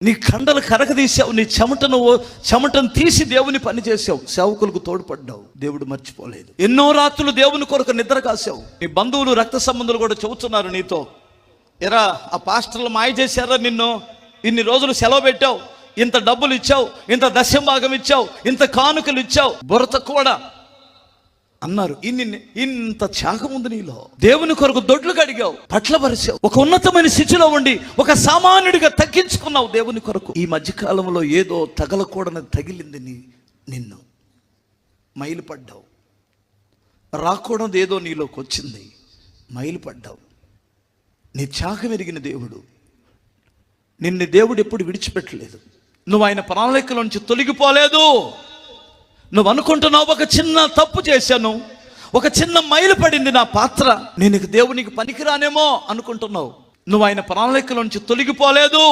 నీ కండలు కరగదీసావు, నీ చెమటను తీసి దేవుని పని చేసావు, సేవకులకు తోడ్పడ్డావు. దేవుడు మర్చిపోలేదు. ఎన్నో రాత్రులు దేవుని కొరకు నిద్ర కాసావు. నీ బంధువులు, రక్త సంబంధులు కూడా చెబుతున్నారు నీతో, ఎరా ఆ పాస్టర్లు మాయ చేశారా నిన్ను, ఇన్ని రోజులు సెలవు పెట్టావు, ఇంత డబ్బులు ఇచ్చావు, ఇంత దశంభాగం ఇచ్చావు, ఇంత కానుకలు ఇచ్చావు, బుర్ర కూడా అన్నారు. ఇంత త్యాగం ఉంది నీలో. దేవుని కొరకు దొడ్లు కడిగావు, పట్ల పరిచావు, ఒక ఉన్నతమైన స్థితిలో ఉండి ఒక సామాన్యుడిగా తగ్గించుకున్నావు దేవుని కొరకు. ఈ మధ్యకాలంలో ఏదో తగలకూడని తగిలింది నిన్ను, మైలు పడ్డావు. రాకూడదు ఏదో నీలోకి వచ్చింది, మైలు పడ్డావు. నీ త్యాగం ఎరిగిన దేవుడు నిన్ను దేవుడు ఎప్పుడు విడిచిపెట్టలేదు. నువ్వు ఆయన ప్రణాళికలోంచి తొలగిపోలేదు. నువ్వు అనుకుంటున్నావు, ఒక చిన్న తప్పు చేశాను, ఒక చిన్న మైలు పడింది నా పాత్ర, నేను దేవునికి పనికిరానేమో అనుకుంటున్నావు. నువ్వు ఆయన ప్రణాళికలోంచి తొలగిపోలేదు.